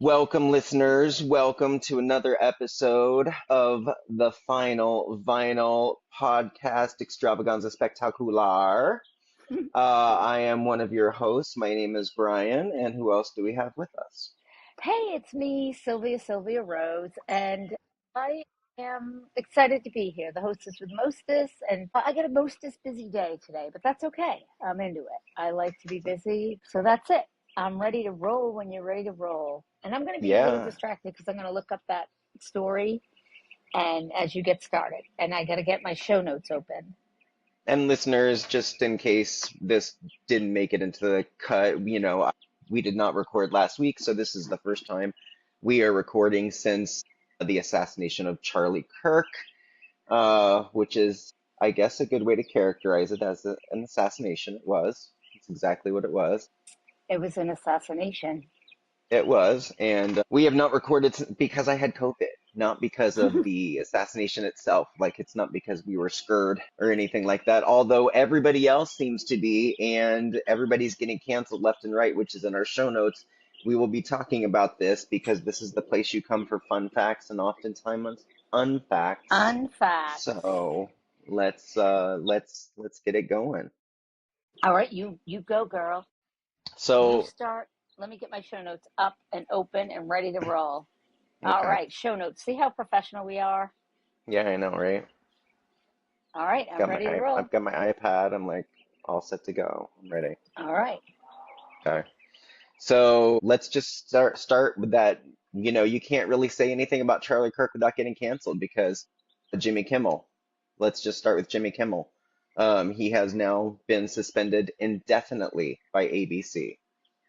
Welcome, listeners. Welcome to another episode of the Final Vinyl Podcast Extravaganza Spectacular. I am one of your hosts. My name is Brian, and who else do we have with us? Hey, it's me, Sylvia Rose, and I am excited to be here, the hostess with mostest, and I got a mostest busy day today, but that's okay. I'm into it. I like to be busy, so that's it. I'm ready to roll when you're ready to roll. And I'm going to be a little Yeah, distracted because I'm going to look up that story and as you get started, and I got to get my show notes open. and listeners, just in case this didn't make it into the cut, we did not record last week, so this is the first time we are recording since the assassination of Charlie Kirk. Which is, I guess, a good way to characterize it as an assassination. It was. It's exactly what it was. It was an assassination. It was. And we have not recorded because I had COVID, not because of the assassination itself. Like, it's not because we were scared or anything like that, although everybody else seems to be, and everybody's getting canceled left and right, which is in our show notes. We will be talking about this because this is the place you come for fun facts and oftentimes unfacts. Unfacts. So let's get it going. All right, you go, girl. You So start. Let me get my show notes up and open and ready to roll. All okay. right, show notes. See how professional we are? Yeah, I know, right? All right, I'm ready to roll. I've got my iPad. I'm like all set to go. I'm ready. All right. Okay. So let's just start with that. You can't really say anything about Charlie Kirk without getting canceled because Jimmy Kimmel. Let's just start with Jimmy Kimmel. He has now been suspended indefinitely by ABC,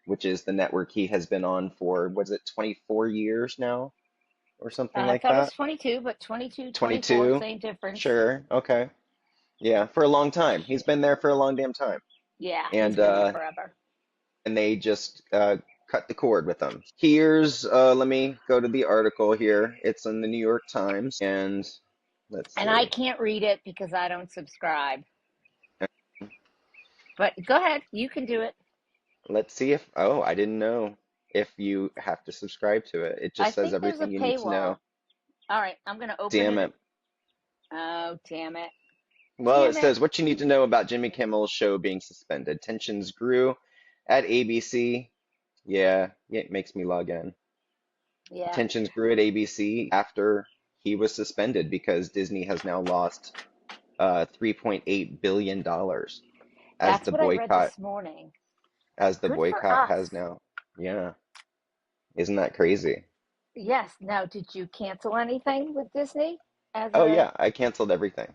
which is the network he has been on for, was it 24 years now or something I like thought it was that? 22, but 22, 24, 22? same difference. Sure. Okay. Yeah, for a long time. He's been there for a long damn time. Yeah, he's And been there uh forever. and they just cut the cord with him. Here's let me go to the article here. It's in the New York Times and let's And I see. can't read it because I don't subscribe. But go ahead, you can do it. Let's see if I didn't know if you have to subscribe to it. It I just says think there's a everything you need to know. paywall. All right, I'm going to open Damn it. it. Oh, damn it. Well, it Damn it. says what you need to know about Jimmy Kimmel's show being suspended. Tensions grew at ABC. Yeah, it makes me log in. Yeah, Tensions grew at ABC after he was suspended because Disney has now lost $3.8 billion dollars as that's the what I read boycott this morning. as the Good for boycott us. has now. Yeah, isn't that crazy? Yes. Now, did you cancel anything with Disney as Oh a yeah, I canceled everything.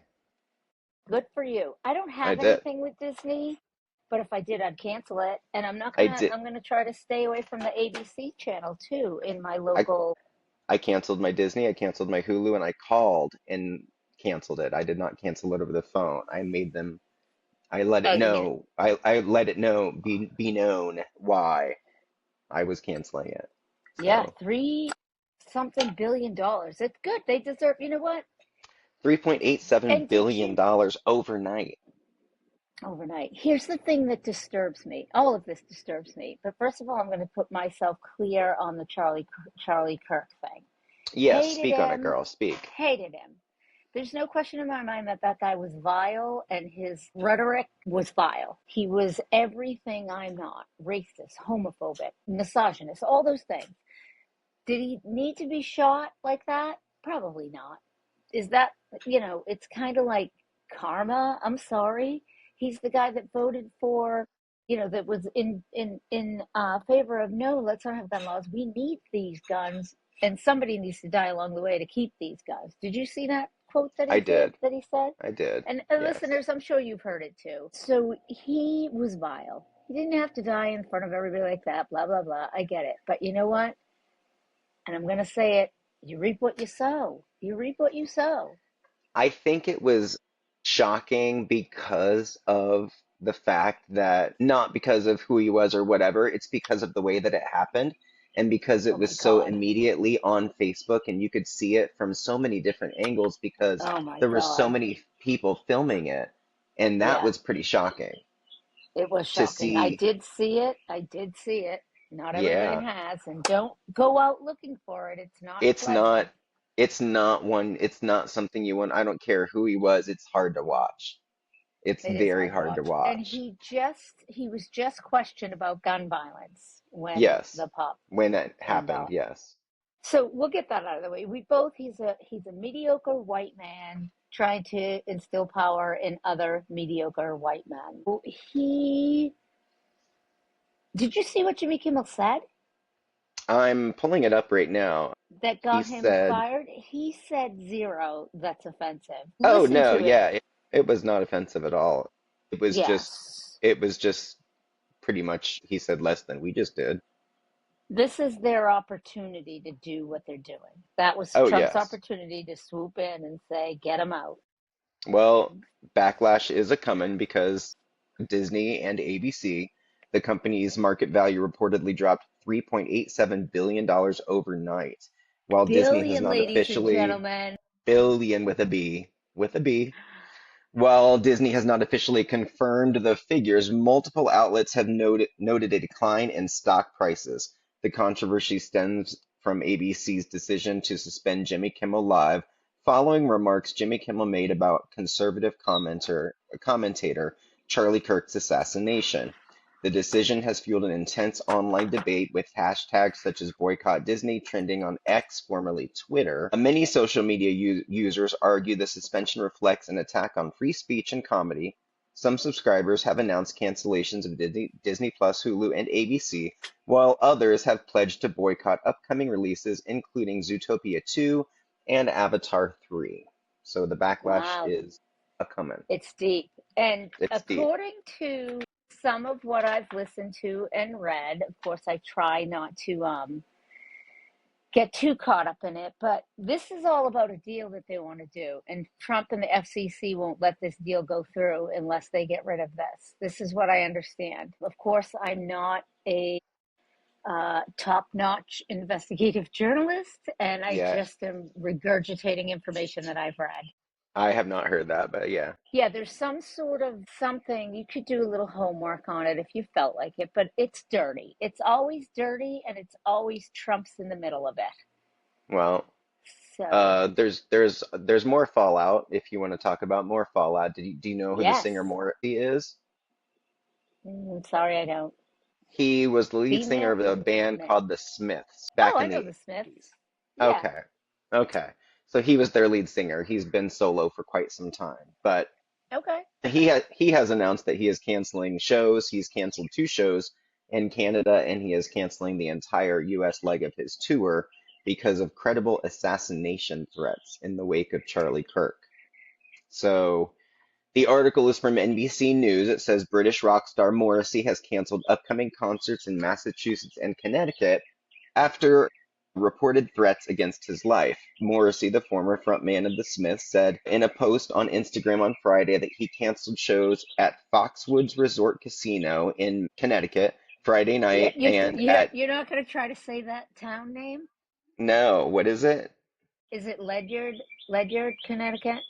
good for you? I don't I have did. anything with Disney, but if I did, I'd cancel it. And I did. I'm gonna try to stay away from the ABC channel too in my I local. I canceled my Disney, I canceled my Hulu, and I called and canceled it. I did not cancel it over the phone. I made them I let it Oh, you did. know. I let it know be known why I was canceling it. Yeah, So three something billion dollars. It's good. They deserve, you know what? $3.87 And did billion you dollars overnight. overnight? Here's the thing that disturbs me. All of this disturbs me. But first of all, I'm going to put myself clear on the Charlie Kirk thing. Yes, Hated speak on it, him, girl. Speak. hated him. There's no question in my mind that that guy was vile and his rhetoric was vile. He was everything I'm not: racist, homophobic, misogynist, all those things. Did he need to be shot like that? Probably not. Is that, it's kind of like karma. I'm sorry. He's the guy that voted for, that was in favor of no, let's not have gun laws. We need these guns, and somebody needs to die along the way to keep these guns. Did you see that quote that I he did? did. That he said? I did. And Yes. listeners, I'm sure you've heard it too. So he was vile. He didn't have to die in front of everybody like that. Blah blah blah. I get it, but you know what? And I'm going to say it, you reap what you sow. You reap what you sow. I think it was shocking because of the fact that, not because of who he was or whatever, it's because of the way that it happened and because it Oh my was so God. immediately on Facebook and you could see it from so many different angles because Oh my there were so God. many people filming it. And that Yeah, was pretty shocking it was to shocking. I see. did see it. I did see it. Not everybody Yeah. has, and don't go out looking for it. It's not It's not pleasant. it's not something you want. I don't care who he was, it's hard to watch. It's It is very hard to hard to watch. And watch. he was just questioned about gun violence when Yes. the pup When that came happened, about. yes. So we'll get that out of the way. He's a mediocre white man trying to instill power in other mediocre white men. He Did you see what Jimmy Kimmel said I'm pulling it up right now. that He got him said, fired? He said zero that's offensive. "Oh Listen no, to it. yeah, it was not offensive at all. It was just Yes. it was just pretty much he said less than we just did." This is their opportunity to do what they're doing. That was Oh Trump's yes. opportunity to swoop in and say, get him out. Well, backlash is a coming because Disney and ABC, the company's market value reportedly dropped $3.87 billion overnight, while Disney has Billion, not ladies and officially gentlemen. billion with a B. While Disney has not officially confirmed the figures, multiple outlets have noted a decline in stock prices. The controversy stems from ABC's decision to suspend Jimmy Kimmel Live following remarks Jimmy Kimmel made about conservative commentator Charlie Kirk's assassination. The decision has fueled an intense online debate with hashtags such as boycott Disney trending on X, formerly Twitter. Many social media users argue the suspension reflects an attack on free speech and comedy. Some subscribers have announced cancellations of Disney Plus, Hulu, and ABC, while others have pledged to boycott upcoming releases, including Zootopia 2 and Avatar 3. So the backlash Wow, is a coming. it's deep. And It's deep. according to some of what I've listened to and read, of course, I try not to get too caught up in it, but this is all about a deal that they want to do. And Trump and the FCC won't let this deal go through unless they get rid of this. This is what I understand. Of course, I'm not a top notch investigative journalist, and I Yeah, just am regurgitating information that I've read. I have not heard that, but yeah. Yeah, there's some sort of something you could do a little homework on it if you felt like it, but it's dirty. It's always dirty, and it's always Trump's in the middle of it. Well, So, there's more Fallout if you want to talk about more Fallout. Do you know who the yes. singer Morrissey is? Sorry, I don't. He was the lead singer Female? of a band Male. called the Smiths Oh, back I in know the the 80s. Smiths. Yeah. Okay. Okay. So he was their lead singer. He's been solo for quite some time, but Okay. he has announced that he is canceling shows. He's canceled two shows in Canada, and he is canceling the entire US leg of his tour because of credible assassination threats in the wake of Charlie Kirk. So the article is from NBC News. It says British rock star Morrissey has canceled upcoming concerts in Massachusetts and Connecticut after reported threats against his life. Morrissey, the former frontman of the Smiths, said in a post on Instagram on Friday that he canceled shows at Foxwoods Resort Casino in Connecticut Friday Yeah, night and at you're not going to try to say that town name? no, what is it? Is it Ledyard, Connecticut?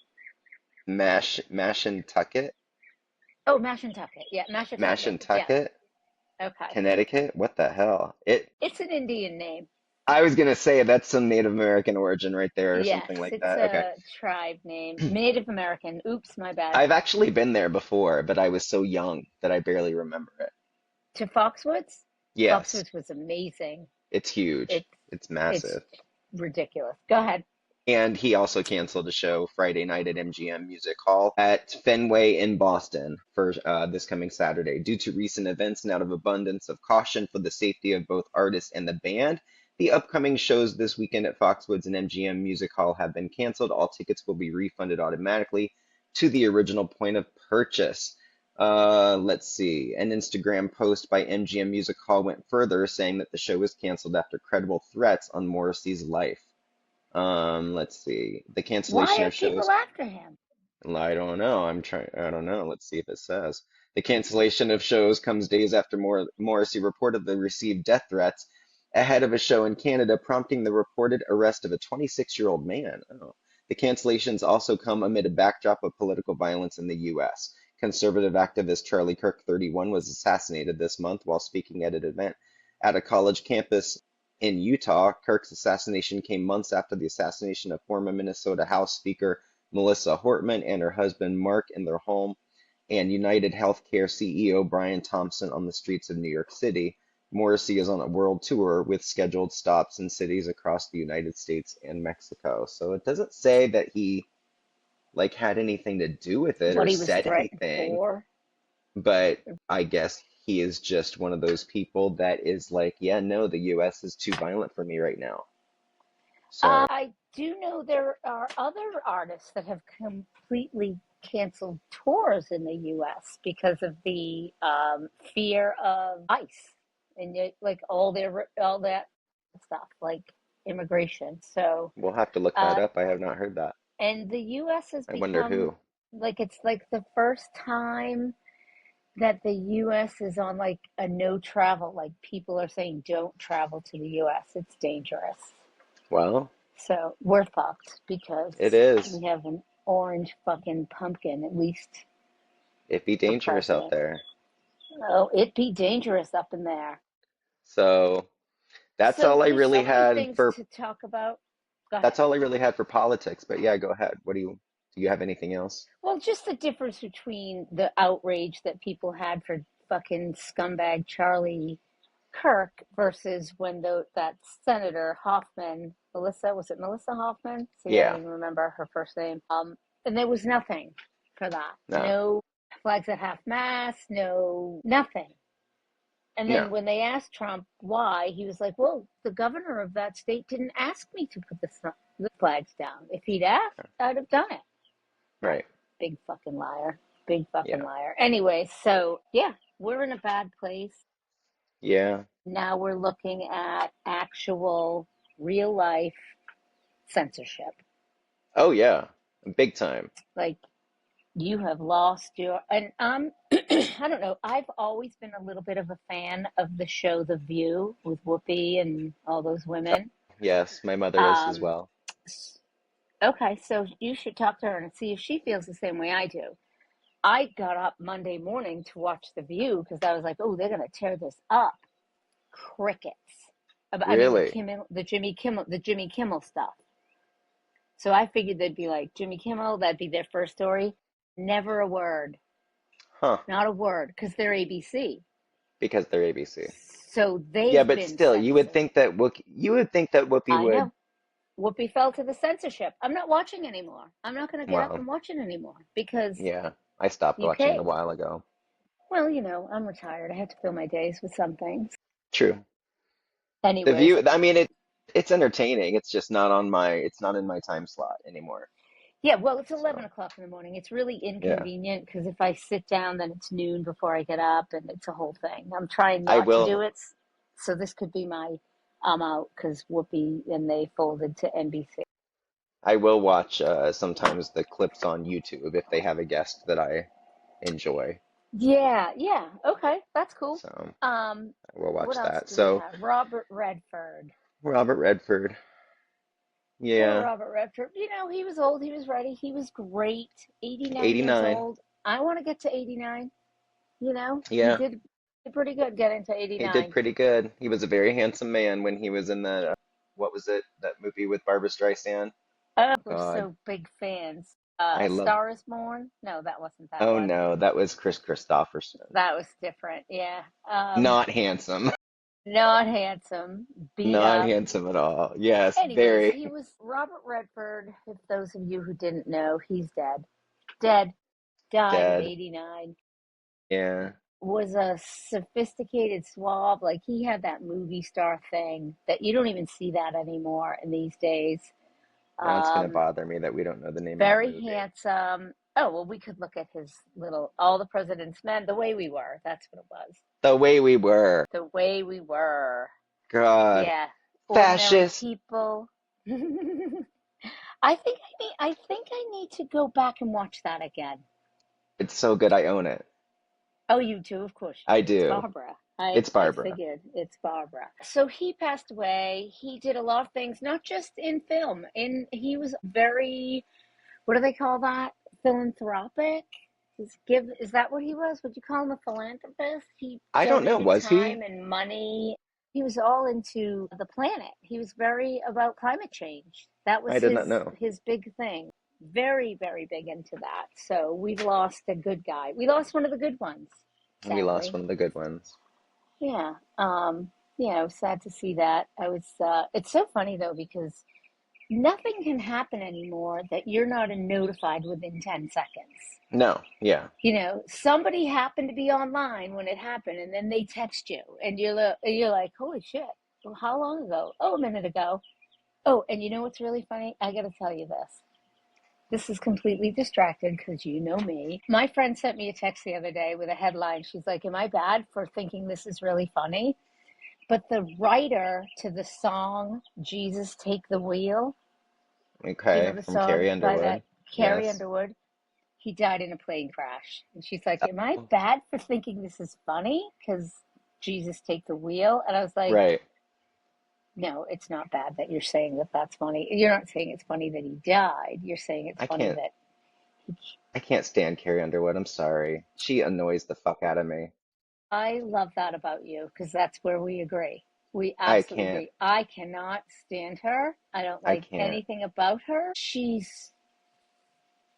Mashantucket? Oh, Mashantucket. Yeah, Mashantucket. Yeah. Mashantucket? Okay. Connecticut? What the hell? It's an Indian name. I was gonna say that's some Native American origin right there or Yes, something like it's that. Okay. a tribe name. Native American. Oops, my bad. I've actually been there before, but I was so young that I barely remember it. To Foxwoods? Yes, Foxwoods was amazing. it's huge. It's It's it's massive. ridiculous. Go ahead. And he also canceled a show Friday night at MGM Music Hall at Fenway in Boston for this coming Saturday. Due to recent events and out of abundance of caution for the safety of both artists and the band, the upcoming shows this weekend at Foxwoods and MGM Music Hall have been canceled. All tickets will be refunded automatically to the original point of purchase. Let's see. An Instagram post by MGM Music Hall went further, saying that the show was canceled after credible threats on Morrissey's life. Let's see. The Why cancellation are of people shows. after him? I don't know. I don't know. Let's see if it says. The cancellation of shows comes days after Morrissey reportedly received death threats ahead of a show in Canada, prompting the reported arrest of a 26-year-old man. Oh. The cancellations also come amid a backdrop of political violence in the U.S. Conservative activist Charlie Kirk, 31, was assassinated this month while speaking at an event at a college campus in Utah. Kirk's assassination came months after the assassination of former Minnesota House Speaker Melissa Hortman and her husband Mark in their home, and United Healthcare CEO Brian Thompson on the streets of New York City. Morrissey is on a world tour with scheduled stops in cities across the United States and Mexico. So it doesn't say that he like had anything to do with it What or he was said threatened anything, for. but I guess he is just one of those people that is like, yeah, no, the US is too violent for me right now. So, I do know there are other artists that have completely canceled tours in the U.S. because of the fear of ICE and like all that stuff, like immigration. So, we'll have to look that uh, up. I have not heard that. and the U.S. has I wonder become who. like it's like the first time that the US is on like a no travel, like people are saying don't travel to the US. It's dangerous. Well, So we're fucked because it is. we have an orange fucking pumpkin, at least It be for dangerous out president. there. Oh, it be dangerous up in there. So, that's So all I there's really so many had things for to talk about. Go that's ahead. all I really had for politics. But yeah, go ahead. Do you have anything else? Well, just the difference between the outrage that people had for fucking scumbag Charlie Kirk versus when that Senator Hoffman, Melissa, was it Melissa Hoffman? See, I don't Yeah. even remember her first name. And there was nothing for that. No. No flags at half mast, no nothing. And then No. when they asked Trump why, he was like, "Well, the governor of that state didn't ask me to put the flags down. If he'd asked, I'd have done it." Right. Big fucking liar. Big fucking Yeah. liar. Anyway, so yeah, we're in a bad place. Yeah. Now we're looking at actual real life censorship. Oh yeah. Big time. Like you have lost your and I don't know. I've always been a little bit of a fan of the show The View with Whoopi and all those women. Yes, my mother is as Um, well. okay, so you should talk to her and see if she feels the same way I do. I got up Monday morning to watch The View because I was like, "Oh, they're gonna tear this up." Crickets. I mean, Really? The Jimmy Kimmel stuff. So I figured they'd be like Jimmy Kimmel, that'd be their first story. Never a word, Huh. not a word, because they're ABC. Because they're ABC. So Yeah, they've but been still, censored. You would think that Whoopi I would. know. Whoopi fell to the censorship. I'm not watching anymore. I'm not going to get up Well, and watch it anymore because yeah. I stopped you watching a can't. while ago. Well, I'm retired. I have to fill my days with some things. True. The Anyways, View. I mean, it's entertaining. It's just not on my. It's not in my time slot anymore. yeah, well, it's 11 So o'clock in the morning. It's really yeah, inconvenient because if I sit down, then it's noon before I get up, and it's a whole thing. I'm trying I not to do will. it. So this could be my I'm out because Whoopi and they folded to NBC. I will watch sometimes the clips on YouTube if they have a guest that I enjoy. Yeah, yeah. Okay, that's cool. So Um, I will what watch else that. do we So have? Robert Redford. Robert Redford. Poor Yeah, Robert Redford. He was old, he was ready, he was great. 89 years 89. old. I want to get to 89. He Yeah, did pretty good getting to he did 89. pretty good. He was a very handsome man when he was in that, what was it? That movie with Barbara Streisand? Oh, we're God, so big fans. I A love. Star is Born? No, that wasn't that Oh one. no, that was Chris Christopherson. That was different. Yeah. Not handsome. Not handsome, beat Not up. handsome at all. Yes, Anyways, very he was Robert Redford. If those of you who didn't know, he's dead. Dead. Died at dead. 89. Yeah, Was a sophisticated swab. Like he had that movie star thing that you don't even see that anymore in these days. now it's gonna Um, bother me that we don't know the name of that Very movie. handsome. Oh, well, we could look at his little All the President's Men, The Way We Were. That's what it was. The Way We Were. The Way We Were. God, Yeah. Ordinary fascist. people. I think I need to go back and watch that again. It's so good. I own it. Oh, you do, of course you I do. It's do. Barbara. It's I Barbara. figured it's Barbara. So he passed away. He did a lot of things, not just in film. He was very, what do they call that? Philanthropic? Is that what he was? Would you call him a philanthropist? He I don't know. donated Was he? time and money. He was all into the planet. He was very about climate change. That I was did not know. his big thing. Very, very big into that. So we've lost a good guy. We lost one of the good ones, We lost sadly. one of the good ones. Yeah. Yeah, I was sad to see that. I was it's so funny though because nothing can happen anymore that you're not notified within 10 seconds. No, yeah, Somebody happened to be online when it happened, and then they text you, and you're like, holy shit. Well, how long ago? Oh, a minute ago. Oh, and you know what's really funny? I got to tell you this. This is completely distracted because you know me. My friend sent me a text the other day with a headline. She's like, am I bad for thinking this is really funny? But the writer to the song Jesus Take the Wheel, okay, the from song Carrie by that Underwood. Carrie Yes. Underwood, he died in a plane crash. And she's like, am I Oh, bad for thinking this is funny? Because Jesus Take the Wheel. And I was like, right. no, it's not bad that you're saying that that's funny. You're not saying it's funny that he died. You're saying it's I funny can't that I can't stand Carrie Underwood. I'm sorry. She annoys the fuck out of me. I love that about you because that's where we agree. We I absolutely can't. agree. I cannot stand her. I don't I like can't. anything about her. She's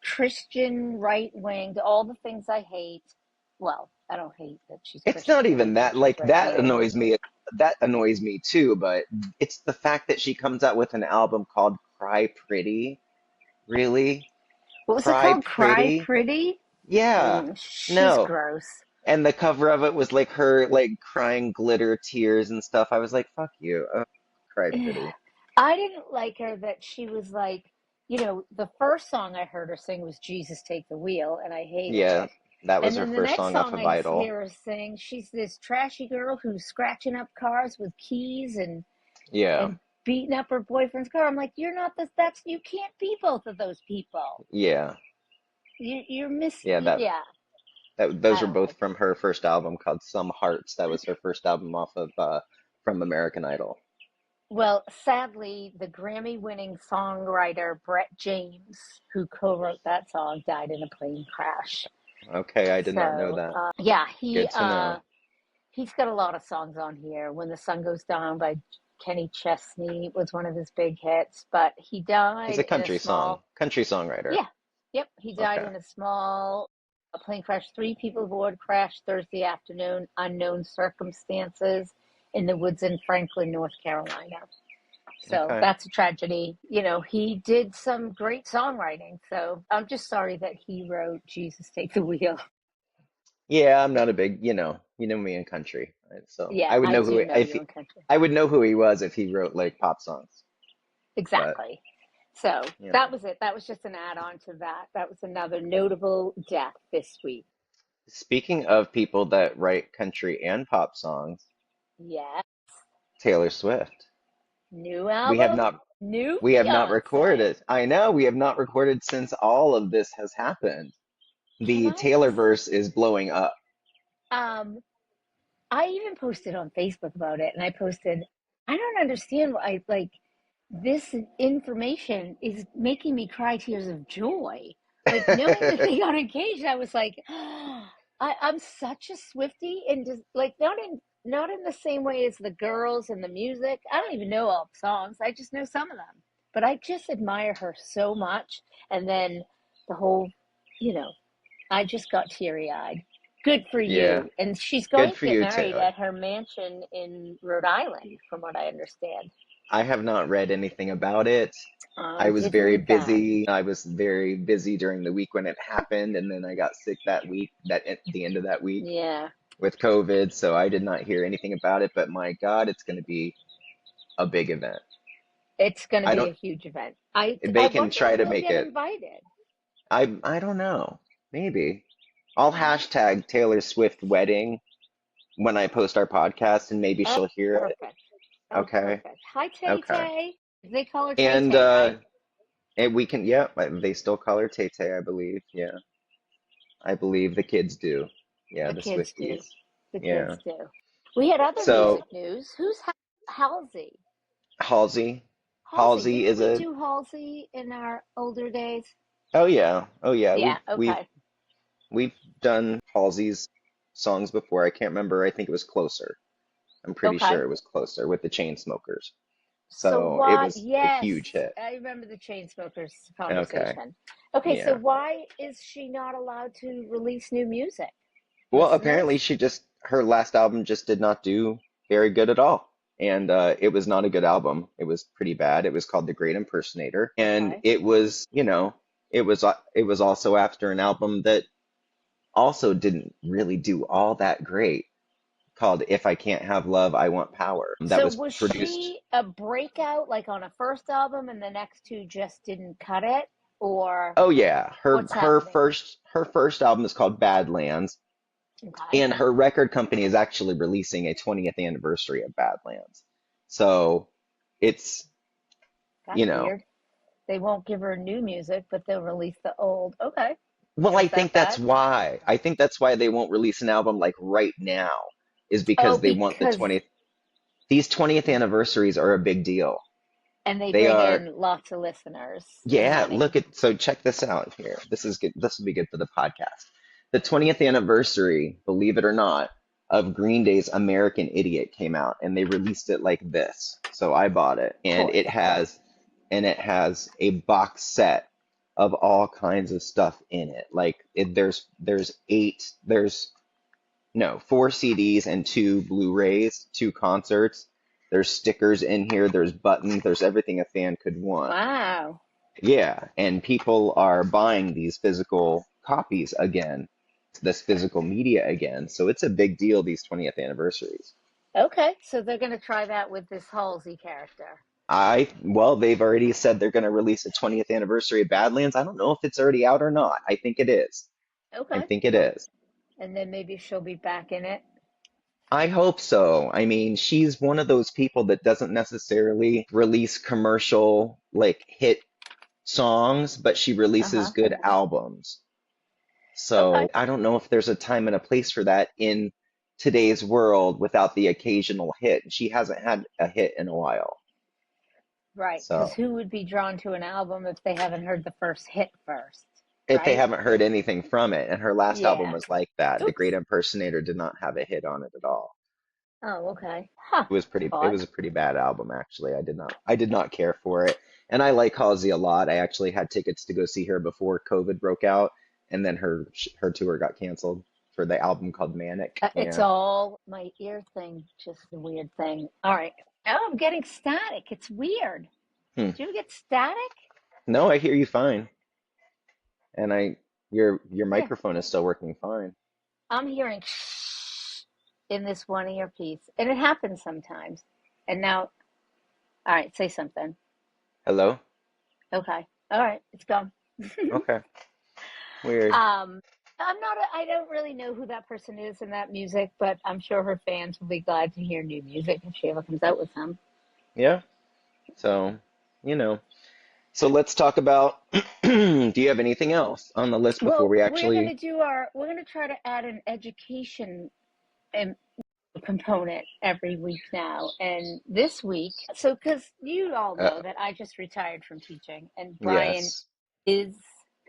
Christian, right winged, all the things I hate. Well, I don't hate that she's It's Christian. not I even hate that. that she's Like right that wing. annoys me. That annoys me too, but it's the fact that she comes out with an album called Cry Pretty. Really? What was it Cry called? Cry Pretty? Pretty? Yeah. She's No. gross. And the cover of it was like her like crying glitter tears and stuff. I was like, fuck you. Oh, Cry Pretty. I didn't like her that she was like, the first song I heard her sing was Jesus Take the Wheel, and I hated Yeah, it. that was And her then the first next song off song of I Idol. hear her sing, she's this trashy girl who's scratching up cars with keys Yeah. and beating up her boyfriend's car. I'm like, you're not this. You can't be both of those people. Yeah. You're miss. Yeah, Yeah, those I were don't both like from her first album called Some Hearts. That was her first album off of from American Idol. Well, sadly, the Grammy winning songwriter Brett James, who co wrote that song, died in a plane crash. Okay, I did not know So, that. yeah, Good to know. he's got a lot of songs on here. When the Sun Goes Down by Kenny Chesney was one of his big hits, but he He's died a in a small, country songwriter. yeah, yep, he died Okay. in a plane crash. Three people aboard crashed Thursday afternoon, unknown circumstances in the woods in Franklin, North Carolina. So Okay. that's a tragedy. He did some great songwriting. So I'm just sorry that he wrote Jesus Take the Wheel. Yeah, I'm not a big, you know me in country, right? So Yeah, I would I know do know you in country. I would know who he was if he wrote like pop songs. But, Exactly. So you that know. was it. That was just an add on to that. That was another notable death this week. Speaking of people that write country and pop songs, Yeah. Taylor Swift. New We have album, not new we have not fiance. recorded. I know we have not recorded since all of this has happened. Can The I Taylor just, verse is blowing up. um, I even posted on Facebook about it, and I posted, I don't understand why, like, this information is making me cry tears of joy. Like, knowing that they got engaged, I was like, I'm such a Swiftie, and just like not in the same way as the girls and the music. I don't even know all the songs. I just know some of them. But I just admire her so much. And then the whole, you know, I just got teary eyed. Good for Yeah. you. And she's going Good to for get you, married Taylor. at her mansion in Rhode Island, from what I understand. I have not read anything about it. I I was did very read that. busy. I was very busy during the week when it happened, and then I got sick that week, that at the end of that week Yeah. with COVID, so I did not hear anything about it, but my God, it's going to be a big event. It's going to I be don't, a huge event. I they can wonder if try to we'll make get it. invited. I don't know. Maybe. I'll hashtag Taylor Swift wedding when I post our podcast and maybe Oh, she'll hear it. perfect. Oh, Okay. perfect. Hi, Tay Okay. Tay. They call her Tay And Tay, right? we can, yeah, they still call her Tay Tay, I believe. Yeah. I believe the kids do. Yeah, The the kids do. Swifties. The Yeah. kids do. We had other So music news. Who's Halsey? Halsey. Halsey. Halsey Didn't is we a do Halsey in our older days? oh yeah. Oh yeah. Yeah, We've okay. we've done Halsey's songs before. I can't remember. I think it was Closer. I'm pretty sure Okay. it was closer with the Chainsmokers. So So it why? was a Yes, huge hit. I remember the Chainsmokers Okay. conversation. Okay, so Yeah. why is she not allowed to release new music? Well, What's apparently next? she just her last album just did not do very good at all. And it was not a good album. It was pretty bad. It was called The Great Impersonator, and Okay. it was, it was also after an album that also didn't really do all that great called If I Can't Have Love, I Want Power. That So was was produced. she a breakout like on a first album and the next two just didn't cut it? Or Oh yeah, what's happening? her first album is called Badlands, Okay. and her record company is actually releasing a 20th anniversary of Badlands. So it's, you That's know, weird. They won't give her new music, but they'll release the old. Okay. well, I Is that think that's bad? why. I think that's why they won't release an album like right now, is Oh, because they want the because 20th. These 20th anniversaries are a big deal. and they They bring are, in lots of listeners and yeah, money. look at, so check this out here. This is good. This will be good for the podcast. The 20th anniversary, believe it or not, of Green Day's American Idiot came out, and they released it like this. So I bought it, Of course. and it has a box set of all kinds of stuff in it. Like there's no, four CDs and two Blu-rays, two concerts. There's stickers in here, there's buttons, there's everything a fan could want. Wow. Yeah, and people are buying these physical copies again, this physical media again. So it's a big deal, these 20th anniversaries. Okay, so they're going to try that with this Halsey character. Well, they've already said they're going to release a 20th anniversary of Badlands. I don't know if it's already out or not. I think it is. I Okay. think it is. And then maybe she'll be back in it. I hope so. I mean, she's one of those people that doesn't necessarily release commercial, like hit songs, but she releases Uh-huh. good albums. Okay. So I don't know if there's a time and a place for that in today's world without the occasional hit. She hasn't had a hit in a while. Right. Because So who would be drawn to an album if they haven't heard the first hit first? if they Right? haven't heard anything from it, and her last album Yeah. was like that, The Great Oops. Impersonator did not have a hit on it at all. Oh, okay. Huh. It Odd. was a pretty bad album actually. I did not care for it. And I like Halsey a lot. I actually had tickets to go see her before COVID broke out, and then her tour got canceled for the album called Manic. It's Yeah. all my ear thing, just a weird thing. All right. Oh, I'm getting static. It's weird. Hmm. Do you get static? No, I hear you fine. And your Yeah. microphone is still working fine. I'm hearing in this one earpiece, and it happens sometimes. And now, all right, say something. Hello? Okay. All right, it's gone. Okay. Weird. Um, I don't really know who that person is in that music, but I'm sure her fans will be glad to hear new music if she ever comes out with some. Yeah. So, you know. So let's talk about, do you have anything else on the list before Well, we actually, we're gonna try to add an education um, component every week now. And this week, so because you all know uh, that I just retired from teaching, and Brian yes, is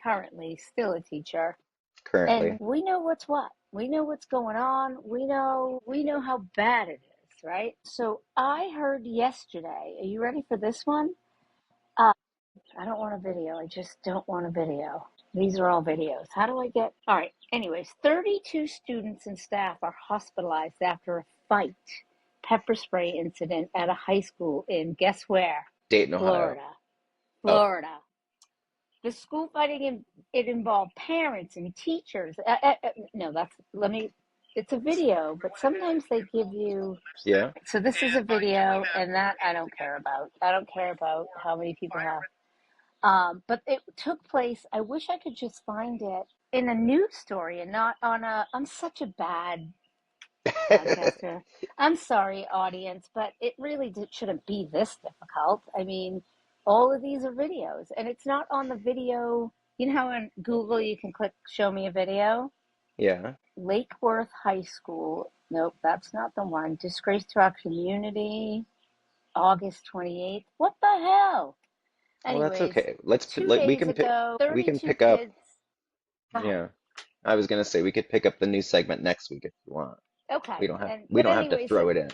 currently still a teacher, and currently. we know what's what. We know what's going on. We know how bad it is, right? So I heard yesterday. Are you ready for this one? Uh, I don't want a video. I just don't want a video. These are all videos. How do I get? All right. Anyways, 32 students and staff are hospitalized after a fight, pepper spray incident at a high school in guess where? Dayton, Ohio. Florida. Oh, Florida. The school fighting it involved parents and teachers. No, let me. It's a video, but sometimes they give you. yeah. So this is a video, and that I don't care about. I don't care about how many people have. But it took place. I wish I could just find it in a news story and not on a. I'm such a bad podcaster. I'm sorry, audience, but it really shouldn't be this difficult. I mean, all of these are videos, and it's not on the video. You know how on Google you can click show me a video? Yeah. Lake Worth High School. Nope, that's not the one. Disgrace to our community, August 28th. What the hell? Well, that's Anyways, okay. Let's put, two like, days ago, we can 32 pick up, kids. Go ahead. yeah. I was gonna say we could pick up the new segment next week if you want. Okay. We But don't have to anyways, throw it in.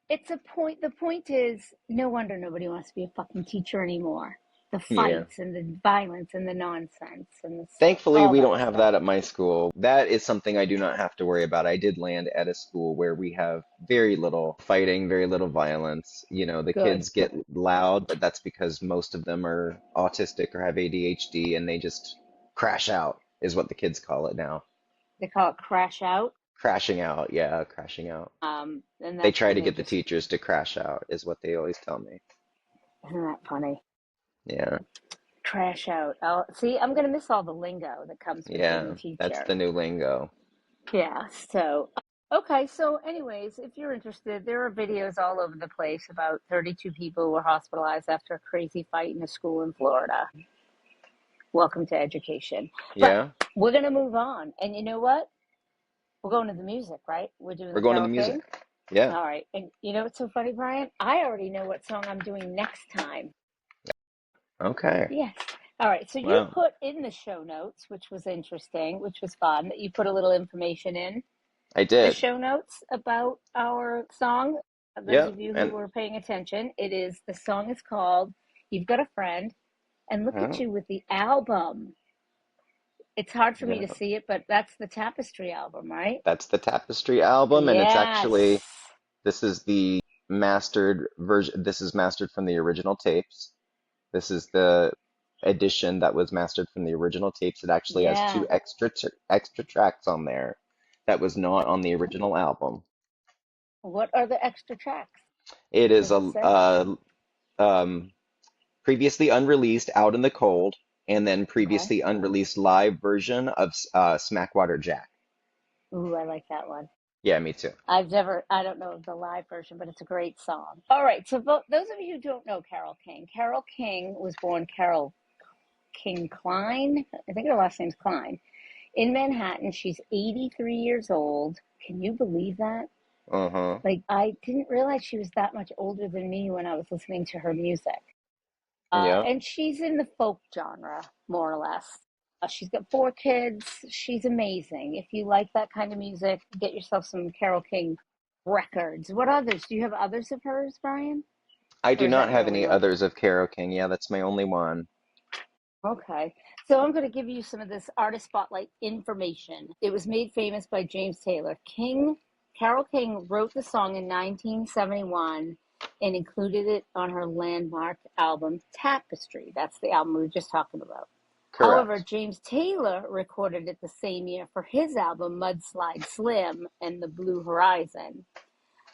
it's a point. The point is, no wonder nobody wants to be a fucking teacher anymore. The Yeah. fights and the violence and the nonsense and Thankfully, all we that don't have stuff. that at my school. That is something I do not have to worry about. I did land at a school where we have very little fighting, very little violence. The Good. kids get loud, but that's because most of them are autistic or have ADHD and they just crash out, is what the kids call it now. They call it crash out. Crashing out, yeah, crashing out. And They that's try when to they get the just, teachers to crash out, is what they always tell me. isn't that funny? Yeah, Crash out. Oh, see, I'm going to miss all the lingo that comes with being a yeah, that's teacher. the new lingo. Yeah. So, okay. So, anyways, if you're interested, there are videos all over the place about 32 people who were hospitalized after a crazy fight in a school in Florida. Welcome to education. But Yeah, we're going to move on. And you know what? We're going to the music, right? We're doing we're the going to the Carol King. music. Yeah, All right. And you know what's so funny, Brian? I already know what song I'm doing next time. okay. Yes. All right. So you Wow, put in the show notes, which was interesting, which was fun, that you put a little information in I the did. show notes about our song. Those Yep, of you who and were paying attention, the song is called You've Got a Friend. And look at oh, you with the album. It's hard for me to yeah. see it, but that's the Tapestry album, right? That's the Tapestry album, and it's Yes. actually this is the mastered version. This is mastered from the original tapes. This is the edition that was mastered from the original tapes. It actually has Yeah. two extra tracks on there that was not on the original album. What are the extra tracks? It is Does it a say? um, previously unreleased Out in the Cold, and then Okay. previously unreleased live version of Smackwater Jack. Ooh, I like that one. Yeah, me too. I don't know the live version, but it's a great song. All right. So, those of you who don't know Carol King was born Carol King Klein. I think her last name's Klein. In Manhattan. She's 83 years old. Can you believe that? Uh-huh. Like, I didn't realize she was that much older than me when I was listening to her music. Yeah. And she's in the folk genre, more or less. She's got 4 kids. She's amazing. If you like that kind of music, get yourself some Carol King records. What others? Do you have others of hers, Brian? I Or do is not that your have only any one? others of Carole King. Yeah, that's my only one. Okay. So I'm going to give you some of this artist spotlight information. It was made famous by James Taylor. Carol King wrote the song in 1971 and included it on her landmark album Tapestry. That's the album we were just talking about. However, Correct. James Taylor recorded it the same year for his album Mudslide Slim and the Blue Horizon.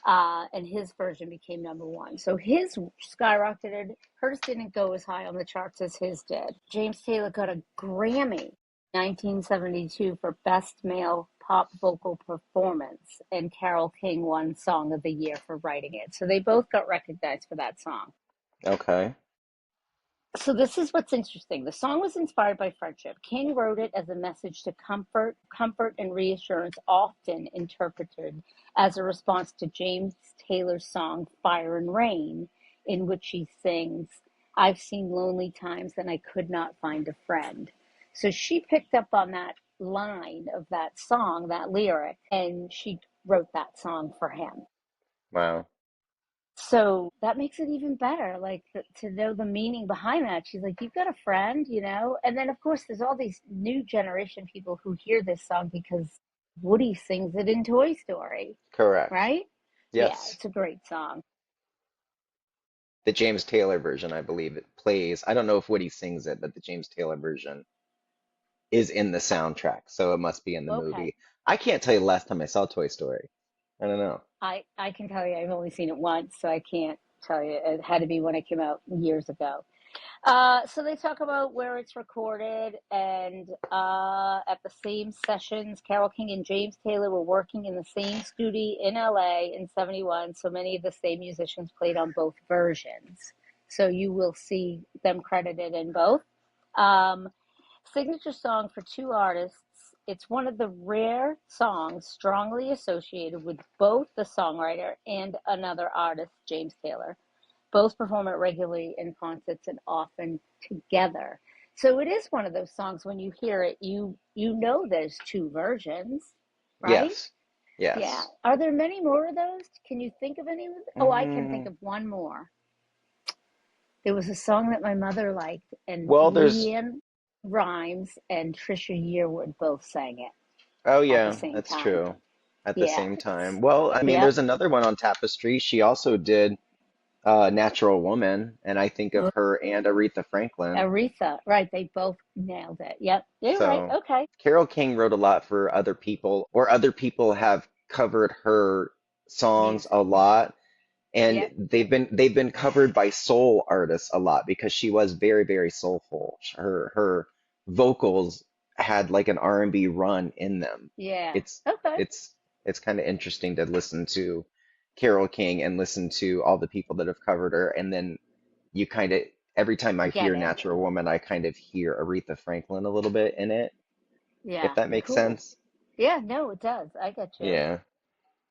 And his version became #1. So his skyrocketed. Hers didn't go as high on the charts as his did. James Taylor got a Grammy 1972 for Best Male Pop Vocal Performance, and Carole King won Song of the Year for writing it. So they both got recognized for that song. Okay. So this is what's interesting. The song was inspired by friendship. King wrote it as a message to comfort and reassurance, often interpreted as a response to James Taylor's song Fire and Rain, in which he sings, I've seen lonely times and I could not find a friend. So she picked up on that line of that song, that lyric, and she wrote that song for him. Wow. So that makes it even better, like to know the meaning behind that. She's like, "You've got a friend, you know?" And then, of course, there's all these new generation people who hear this song because Woody sings it in Toy Story, Correct. right? Yeah, Yes. it's a great song. The James Taylor version, I believe it plays. I don't know if Woody sings it, but the James Taylor version is in the soundtrack, so it must be in the Okay, movie. I can't tell you the last time I saw Toy Story. I don't know. I can tell you, I've only seen it once, so I can't tell you. It had to be when it came out years ago. So they talk about where it's recorded, and at the same sessions, Carole King and James Taylor were working in the same studio in LA in '71. So many of the same musicians played on both versions. So you will see them credited in both. Um, Signature song for 2 artists. It's one of the rare songs strongly associated with both the songwriter and another artist, James Taylor. Both perform it regularly in concerts and often together. So it is one of those songs when you hear it, you know there's 2 versions, right? Yes. Yeah. Yes. Are there many more of those? Can you think of any? Oh, I can think Mm, of one more. There was a song that my mother liked, and well, there's Leanne Rhymes and Trisha Yearwood both sang it oh at the yeah, same that's time. true. At the Yeah. same time. Well, I mean, Yep. there's another one on Tapestry. She also did Natural Woman, and I think of her and Aretha Franklin. Aretha. Right. They both nailed it. Yep. You're right. So Okay. Carole King wrote a lot for other people, or other people have covered her songs a Music. lot, and Yep. they've been covered by soul artists a lot because she was very, very soulful. Her vocals had like an R&B run in them. Yeah. It's Okay. it's it's kind of interesting to listen to Carole King and listen to all the people that have covered her, and then you kind of every time I Get hear it. Natural Woman, I kind of hear Aretha Franklin a little bit in it, if Yeah. that makes Cool. sense. Yeah. No, it does. I get you. Yeah.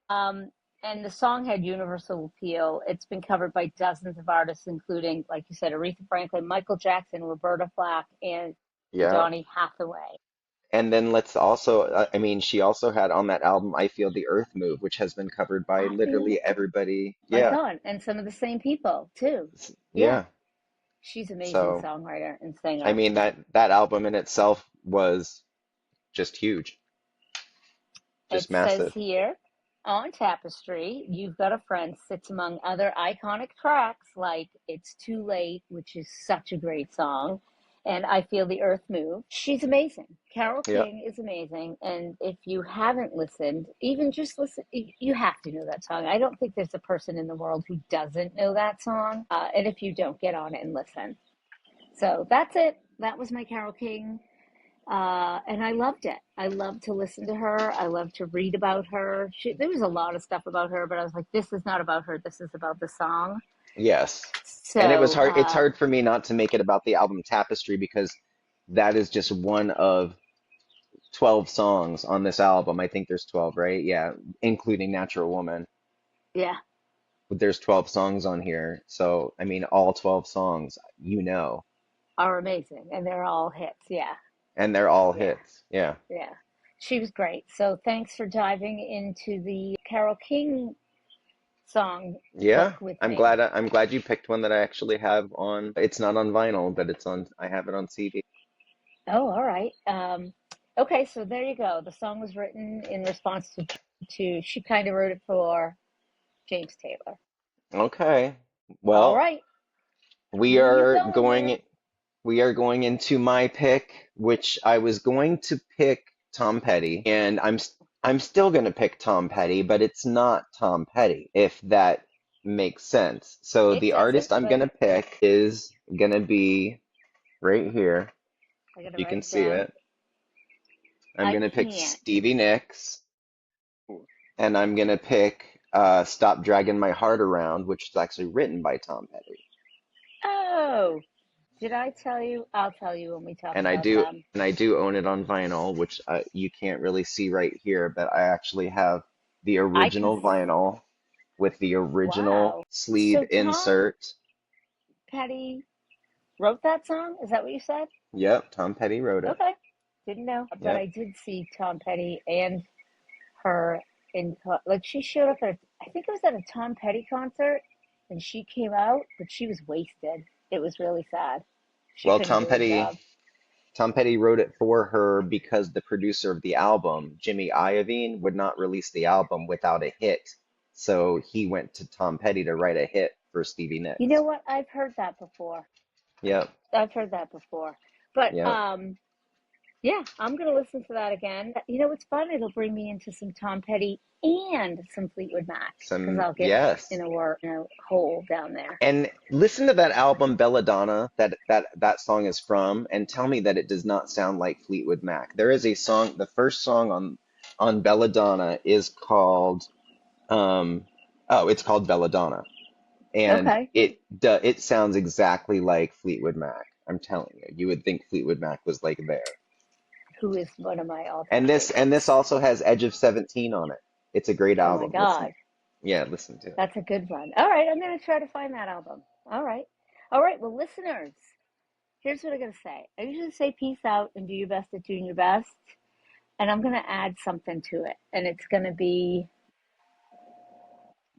Um, and the song had universal appeal. It's been covered by dozens of artists, including, like you said, Aretha Franklin, Michael Jackson, Roberta Flack, and Yeah. Donny Hathaway. And then let's also, I mean, she also had on that album, I Feel the Earth Move, which has been covered by I feel literally everybody. my Yeah. God, and some of the same people too. Yeah, Yeah. she's an amazing So, songwriter and I singer. mean, that album in itself was just huge, just It says massive. here on Tapestry, You've Got a Friend sits among other iconic tracks like It's Too Late, which is such a great song, and I Feel the Earth Move. She's amazing. Carole Yeah. King is amazing. And if you haven't listened, even just listen, you have to know that song. I don't think there's a person in the world who doesn't know that song. And if you don't, get on it and listen. So that's it. That was my Carole King, and I loved it. I loved to listen to her. I loved to read about her. There was a lot of stuff about her, but I was like, this is not about her. This is about the song. Yes. And it was So, hard, it's hard for me not to make it about the album Tapestry because that is just one of 12 songs on this album. I think there's 12, right? Yeah, including Natural Woman. yeah, There's 12 songs on here. So, I mean, all 12 songs, you know, are amazing, and they're all hits. Yeah, and they're all yeah, hits. Yeah. yeah. She was great. So, thanks for diving into the Carole King song Yeah. book with I'm me. glad I'm glad you picked one that I actually have on. It's not on vinyl, but I have it on CD. Oh, all right. Okay, so there you go. The song was written in response to she kind of wrote it for James Taylor. Okay. All Well, right. we Who you are going with? going we are going into my pick, which I was going to pick Tom Petty, and I'm still going to pick Tom Petty, but it's not Tom Petty, if that makes sense. So It the doesn't, artist I'm but going to pick is going to be right here. I gotta You write can it see down. it. I'm I going to pick can't. Stevie Nicks, and I'm going to pick Stop Dragging My Heart Around, which is actually written by Tom Petty. Oh, did I tell you? I'll tell you when we talk and I about do them. and I do own it on vinyl, which you can't really see right here, but I actually have the I can. original vinyl with the original Wow. sleeve So Tom insert. Petty wrote that song? Is that what you said? Yep, Tom Petty wrote it. Okay. Didn't know. But Yep. I did see Tom Petty and her like she showed up at, I think it was at a Tom Petty concert, and she came out, but she was wasted. It was really sad. She Well, couldn't Tom do her Petty job. Tom Petty wrote it for her because the producer of the album, Jimmy Iovine, would not release the album without a hit. So he went to Tom Petty to write a hit for Stevie You know Nicks. what? I've heard that before. Yep. I've heard that before. But Yep. yeah, I'm gonna listen to that again. You know, it's fun. It'll bring me into some Tom Petty and some Fleetwood Mac because Some I'll get yes. in a hole down there. And listen to that album Belladonna that song is from, and tell me that it does not sound like Fleetwood Mac. There is a song, the first song on Belladonna is called um it's called Belladonna, and Okay, it sounds exactly like Fleetwood Mac. I'm telling you, you would think Fleetwood Mac was like there. who is one of my And all-time this favorites? also has Edge of 17 on it. It's a great Oh my album. Listen, God, yeah, listen to it. that's a good one. All right, I'm gonna try to find that album. All right, all right. Well, listeners, here's what I gotta say. I usually say peace out and do your best at doing your best. and I'm going to add something to it. And it's going to be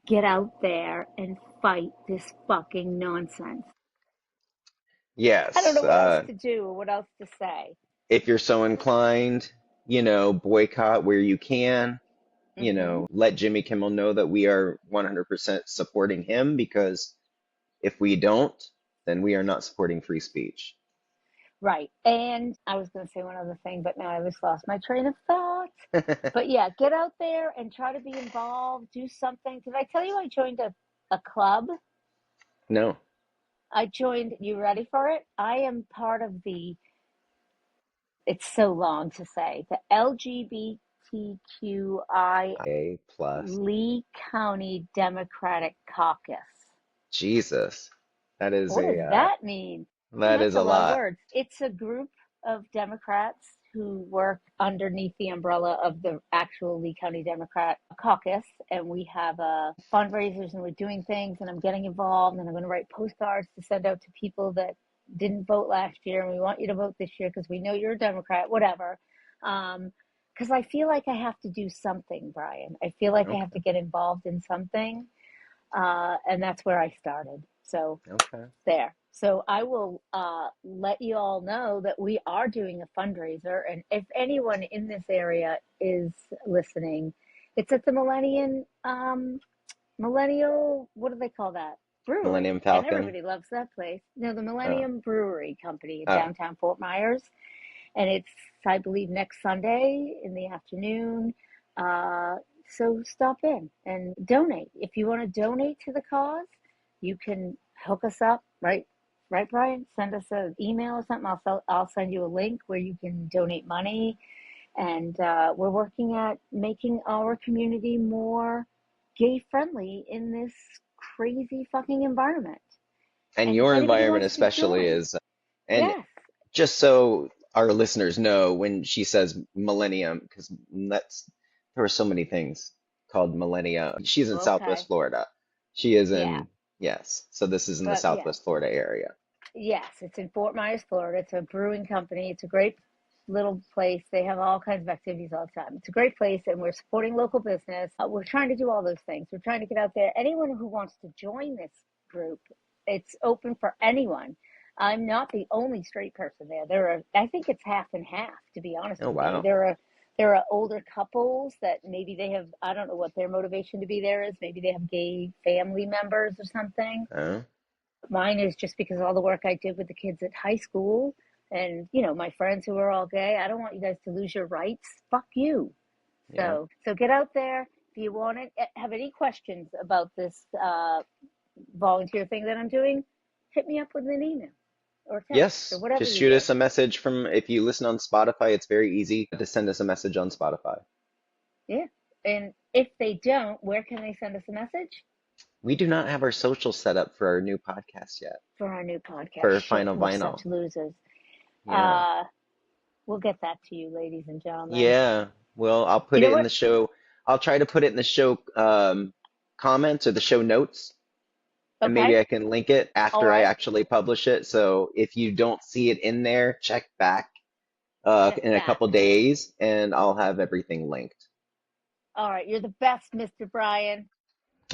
get out there and fight this fucking nonsense. I don't Yes. know what else to do or what else to say. If you're so inclined, boycott where you can, Hmm. let Jimmy Kimmel know that we are 100% supporting him because if we don't, then we are not supporting free speech. Right. And I was going to say one other thing, but now I just lost my train of thought. But yeah, get out there and try to be involved, do something. Did I tell you I joined a club? No. I joined, you ready for it? I am part of the, it's so long to say, the LGBTQI A plus. Lee County Democratic Caucus. Jesus. That is What does that mean? that That's is a a lot of lot. words. It's a group of Democrats who work underneath the umbrella of the actual Lee County Democrat Caucus. And we have fundraisers and we're doing things, and I'm getting involved, and I'm going to write postcards to send out to people that didn't vote last year. And we want you to vote this year because we know you're a Democrat, whatever. Because I feel like I have to do something, Brian. I feel like I have to Okay. get involved in something. And that's where I started. So Okay. there. So I will let you all know that we are doing a fundraiser, and if anyone in this area is listening, it's at the Millennial. What do they call that? Brewery, Millennium and Falcon. everybody loves that place. No, the Oh. Millennium Brewery Company in Oh. downtown Fort Myers, and it's I believe next Sunday in the afternoon. Uh, so stop in and donate. If you want to donate to the cause, you can hook us up, right? Right, Brian? Send us an email or something. I'll send you a link where you can donate money. And we're working at making our community more gay friendly in this crazy fucking environment. And And if your anybody environment wants to especially join, is, and yes, just so our listeners know, when she says millennium, because that's there are so many things called millennia. She's in Southwest okay, Florida. She is yeah, in, yes. So this is in the but yeah. Southwest Florida area. Yes, it's in Fort Myers, Florida. It's a brewing company. It's a great little place. They have all kinds of activities all the time. It's a great place, and we're supporting local business. We're trying to do all those things. We're trying to get out there. Anyone who wants to join this group, it's open for anyone. I'm not the only straight person there. I think it's half and half, to be honest Oh with you. wow. There are older couples that maybe they have, I don't know what their motivation to be there is. Maybe they have gay family members or something. Oh, Mine is just because of all the work I did with the kids at high school and, my friends who are all gay. I don't want you guys to lose your rights. Fuck you. yeah. So get out there if you want it. Have any questions about this volunteer thing that I'm doing? Hit me up with an email or text or Yes. whatever Just you shoot do. us a message from if you listen on Spotify, it's very easy to send us a message on Spotify. Yeah. And if they don't, where can they send us a message? We do not have our social set up for our new podcast yet. For our new podcast. For Shit, Final we're Vinyl. such losers. Yeah. Uh, we'll get that to you, ladies and gentlemen. Yeah. Well, I'll You put know it in the what? show. I'll try to put it in the show comments or the show notes, and maybe Okay. I can link it All after I right. actually publish it. So if you don't see it in there, check back Check in a back. couple days, and I'll have everything linked. All right. You're the best, Mr. Brian.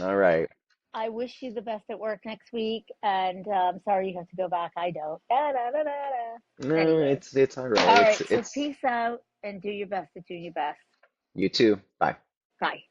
All right. I wish you the best at work next week. And I'm sorry you have to go back. I don't. Da, da, da, da, da. No, Anyway. it's all right. All It's right. So it's peace out and do your best at doing your best. you too. Bye. Bye.